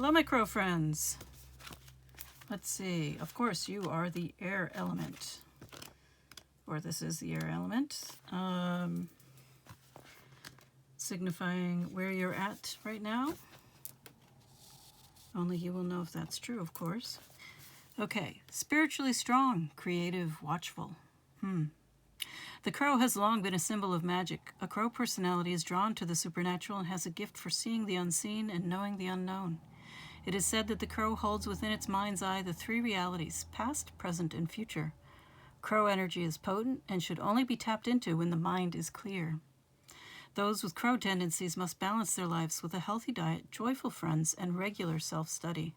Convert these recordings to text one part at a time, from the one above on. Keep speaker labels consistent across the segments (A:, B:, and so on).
A: Hello, my crow friends. Let's see. Of course, you are the air element. Or this is the air element. Signifying where you're at right now. Only you will know if that's true, of course. Okay. Spiritually strong, creative, watchful. The crow has long been a symbol of magic. A crow personality is drawn to the supernatural and has a gift for seeing the unseen and knowing the unknown. It is said that the crow holds within its mind's eye the three realities, past, present, and future. Crow energy is potent and should only be tapped into when the mind is clear. Those with crow tendencies must balance their lives with a healthy diet, joyful friends, and regular self-study.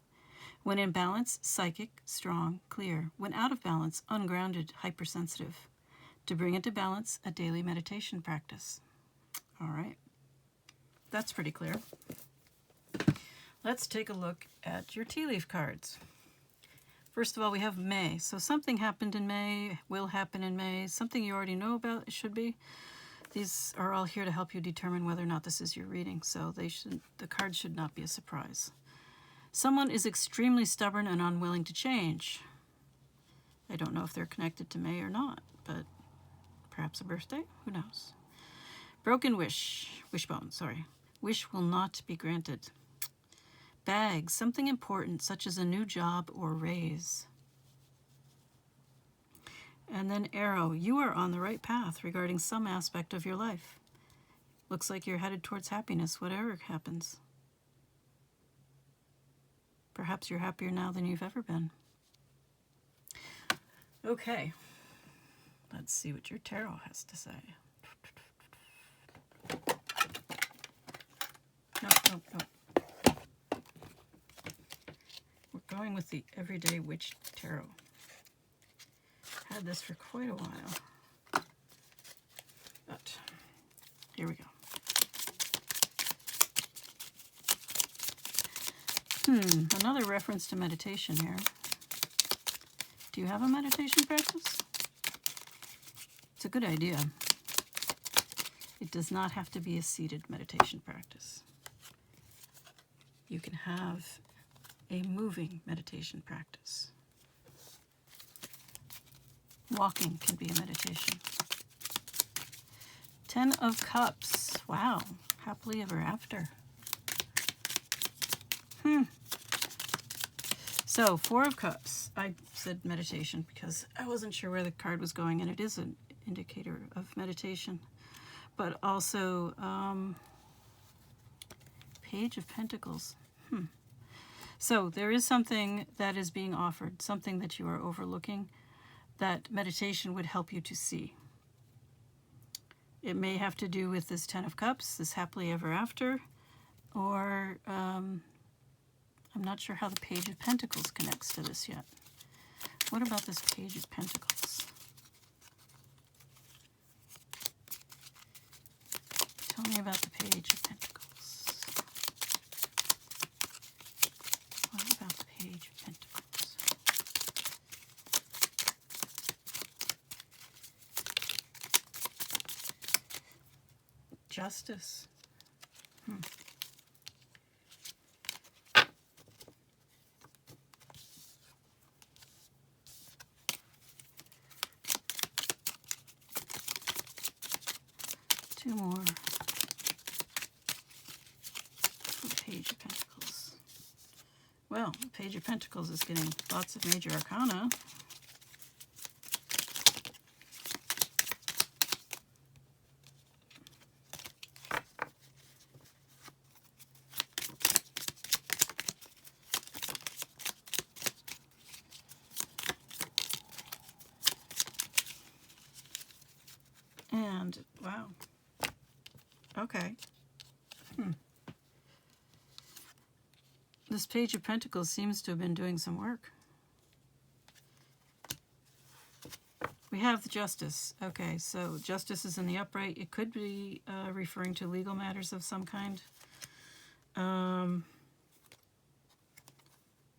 A: When in balance, psychic, strong, clear. When out of balance, ungrounded, hypersensitive. To bring it to balance, a daily meditation practice. All right. That's pretty clear. Let's take a look at your tea leaf cards. First of all, we have May. So something happened in May, will happen in May, something you already know about, it should be. These are all here to help you determine whether or not this is your reading, so the cards should not be a surprise. Someone is extremely stubborn and unwilling to change. I don't know if they're connected to May or not, but perhaps a birthday? Who knows? Broken wish. Wishbone, sorry. Wish will not be granted. Bag. Something important, such as a new job or raise. And then arrow. You are on the right path regarding some aspect of your life. Looks like you're headed towards happiness, whatever happens. Perhaps you're happier now than you've ever been. Okay. Let's see what your tarot has to say. No. We're going with the Everyday Witch Tarot. Had this for quite a while. But here we go. Another reference to meditation here. Do you have a meditation practice? It's a good idea. It does not have to be a seated meditation practice. You can have a moving meditation practice. Walking can be a meditation. 10 of Cups. Wow. Happily ever after. So, 4 of Cups. I said meditation because I wasn't sure where the card was going, and it is an indicator of meditation. But also, Page of Pentacles. So, there is something that is being offered, something that you are overlooking, that meditation would help you to see. It may have to do with this 10 of Cups, this happily ever after, or I'm not sure how the Page of Pentacles connects to this yet. What about this Page of Pentacles? Tell me about the Page of Pentacles. What about the Page of Pentacles? Justice. 2 more. Page of Pentacles. Well, Page of Pentacles is getting lots of major arcana. And, wow. Okay. This Page of Pentacles seems to have been doing some work. We have the Justice. Okay, so Justice is in the upright. It could be referring to legal matters of some kind. Then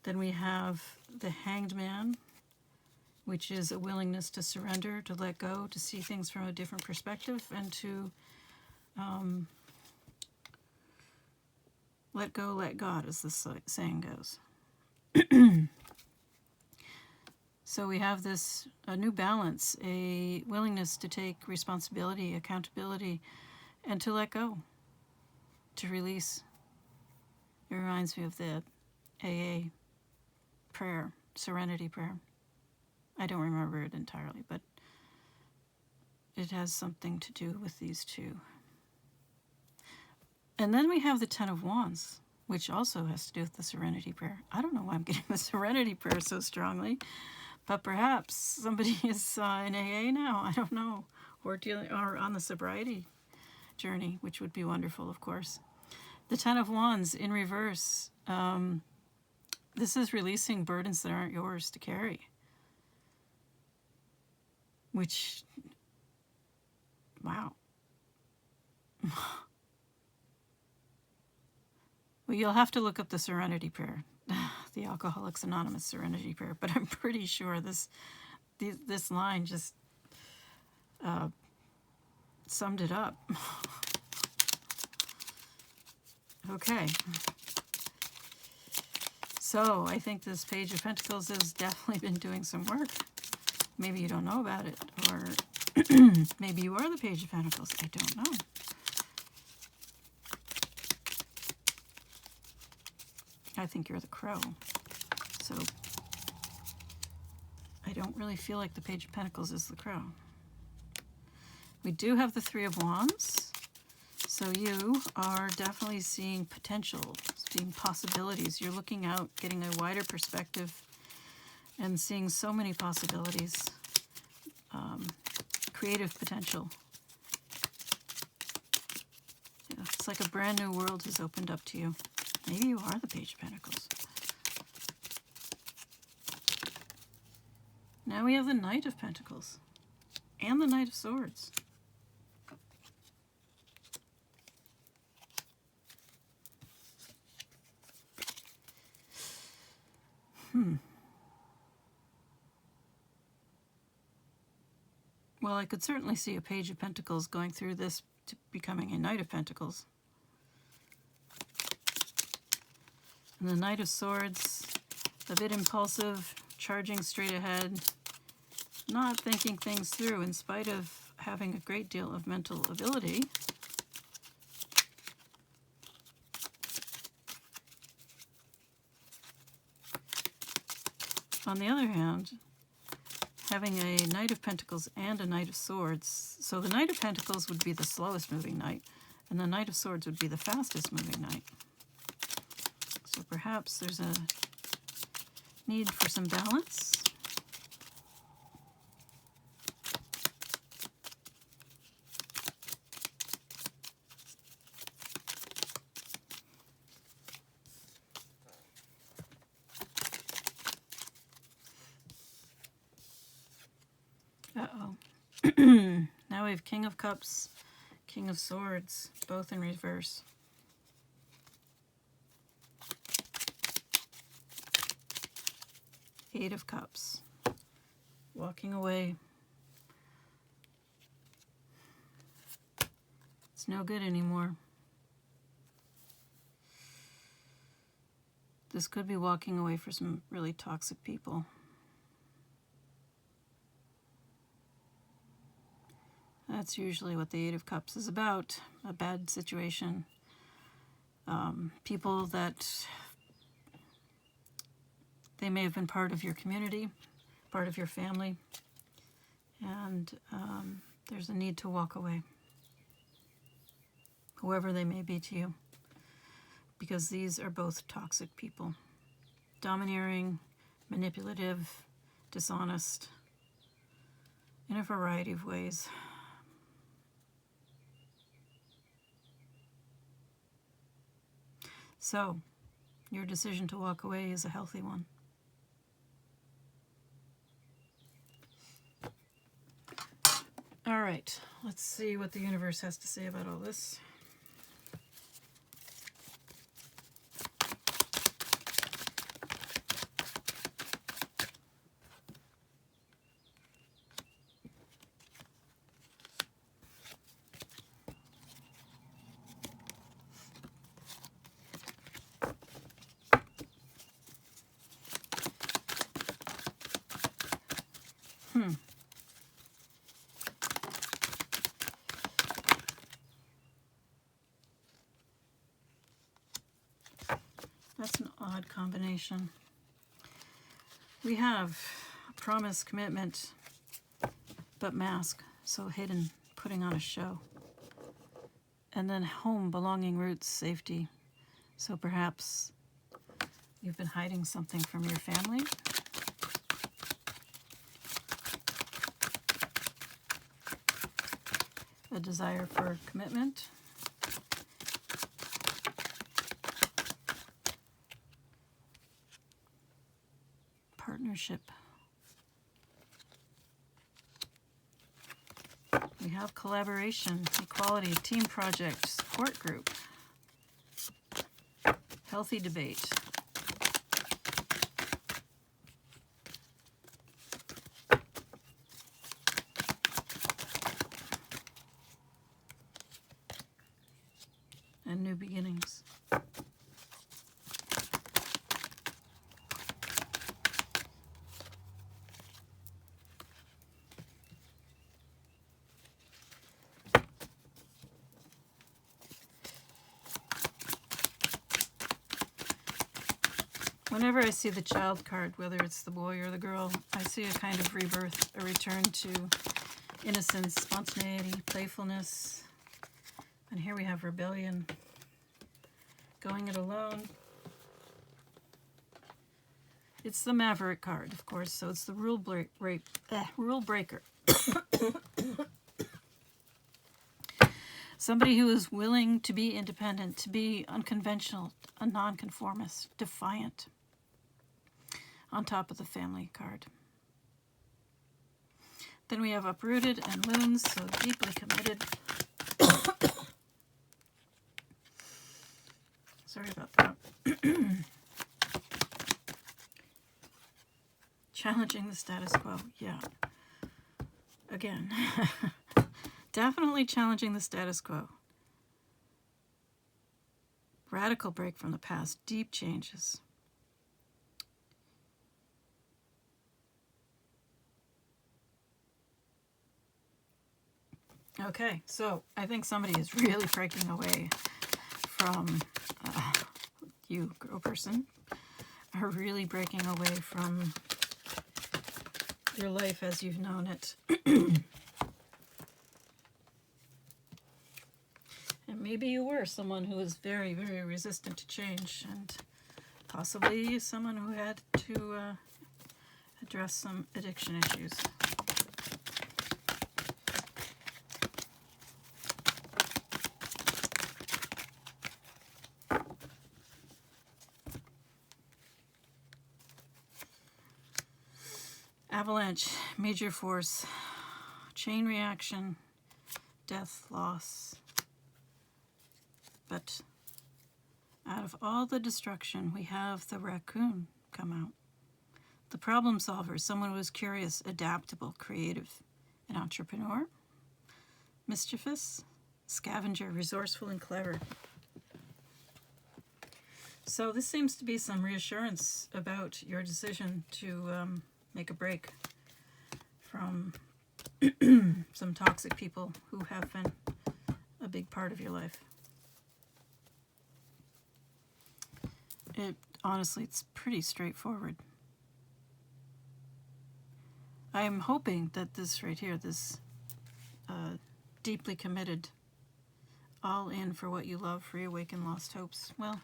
A: we have the Hanged Man, which is a willingness to surrender, to let go, to see things from a different perspective, and to Let go, let God, as the saying goes. So we have this a new balance, a willingness to take responsibility, accountability, and to let go, to release. It reminds me of the AA prayer, serenity prayer. I don't remember it entirely, but it has something to do with these two. And then we have the Ten of Wands, which also has to do with the serenity prayer. I don't know why I'm getting the serenity prayer so strongly, but perhaps somebody is in AA now. I don't know, or on the sobriety journey, which would be wonderful, of course. The Ten of Wands in reverse. This is releasing burdens that aren't yours to carry. Which, wow. Well, you'll have to look up the serenity prayer, the Alcoholics Anonymous serenity prayer, but I'm pretty sure this line just summed it up. Okay. So I think this Page of Pentacles has definitely been doing some work. Maybe you don't know about it, or maybe you are the Page of Pentacles. I don't know. I think you're the Crow. So I don't really feel like the Page of Pentacles is the Crow. We do have the Three of Wands. So you are definitely seeing potential, seeing possibilities. You're looking out, getting a wider perspective, and seeing so many possibilities. Creative potential. Yeah, it's like a brand new world has opened up to you. Maybe you are the Page of Pentacles. Now we have the Knight of Pentacles and the Knight of Swords. Well, I could certainly see a Page of Pentacles going through this to becoming a Knight of Pentacles. And the Knight of Swords, a bit impulsive, charging straight ahead, not thinking things through in spite of having a great deal of mental ability. On the other hand, having a Knight of Pentacles and a Knight of Swords, so the Knight of Pentacles would be the slowest moving knight, and the Knight of Swords would be the fastest moving knight. So perhaps there's a need for some balance. Uh-oh. Now we have King of Cups, King of Swords, both in reverse. Eight of Cups. Walking away. It's no good anymore. This could be walking away for some really toxic people. That's usually what the Eight of Cups is about, a bad situation. People that they may have been part of your community, part of your family, and there's a need to walk away, whoever they may be to you, because these are both toxic people. Domineering, manipulative, dishonest, in a variety of ways. So, your decision to walk away is a healthy one. All right, let's see what the universe has to say about all this. That's an odd combination. We have promise, commitment, but mask, so hidden, putting on a show. And then home, belonging, roots, safety. So perhaps you've been hiding something from your family. A desire for commitment. Partnership. We have collaboration, equality, team project, support group, healthy debate. And new beginnings. Whenever I see the child card, whether it's the boy or the girl, I see a kind of rebirth, a return to innocence, spontaneity, playfulness. And here we have rebellion, going it alone. It's the Maverick card, of course, so it's the rule breaker. Somebody who is willing to be independent, to be unconventional, a nonconformist, defiant. On top of the family card. Then we have uprooted and loons, so deeply committed. Sorry about that. Challenging the status quo, yeah. Again, definitely challenging the status quo. Radical break from the past, deep changes. Okay, so I think somebody is really breaking away from you, girl person, are really breaking away from your life as you've known it. And maybe you were someone who was very, very resistant to change, and possibly someone who had to address some addiction issues. Avalanche, major force, chain reaction, death, loss. But out of all the destruction, we have the raccoon come out. The problem solver, someone who is curious, adaptable, creative, an entrepreneur, mischievous, scavenger, resourceful, and clever. So this seems to be some reassurance about your decision to make a break from some toxic people who have been a big part of your life. Honestly, it's pretty straightforward. I'm hoping that this right here, this deeply committed, all in for what you love, reawaken lost hopes. Well,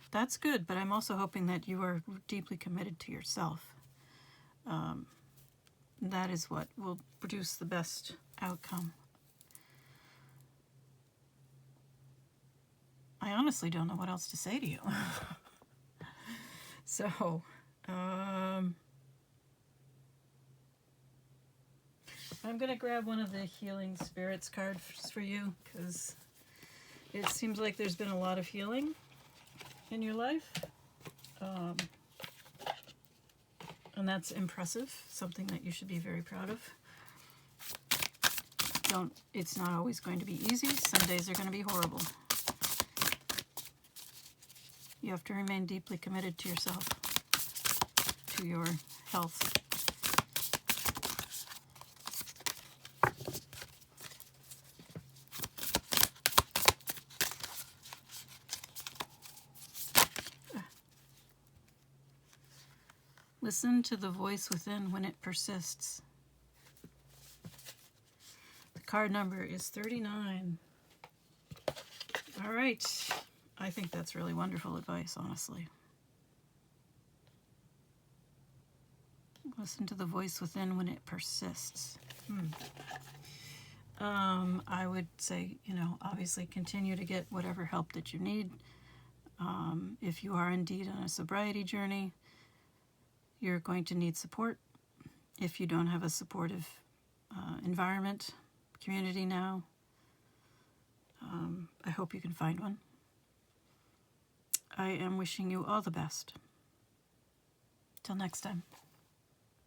A: that's good, but I'm also hoping that you are deeply committed to yourself. That is what will produce the best outcome. I honestly don't know what else to say to you. So, I'm going to grab one of the Healing Spirits cards for you, because it seems like there's been a lot of healing in your life. And that's impressive, something that you should be very proud of. It's not always going to be easy. Some days are going to be horrible. You have to remain deeply committed to yourself, to your health. Listen to the voice within when it persists. The card number is 39. All right. I think that's really wonderful advice, honestly. Listen to the voice within when it persists. I would say, obviously continue to get whatever help that you need. If you are indeed on a sobriety journey, you're going to need support. If you don't have a supportive environment, community now, I hope you can find one. I am wishing you all the best. Till next time.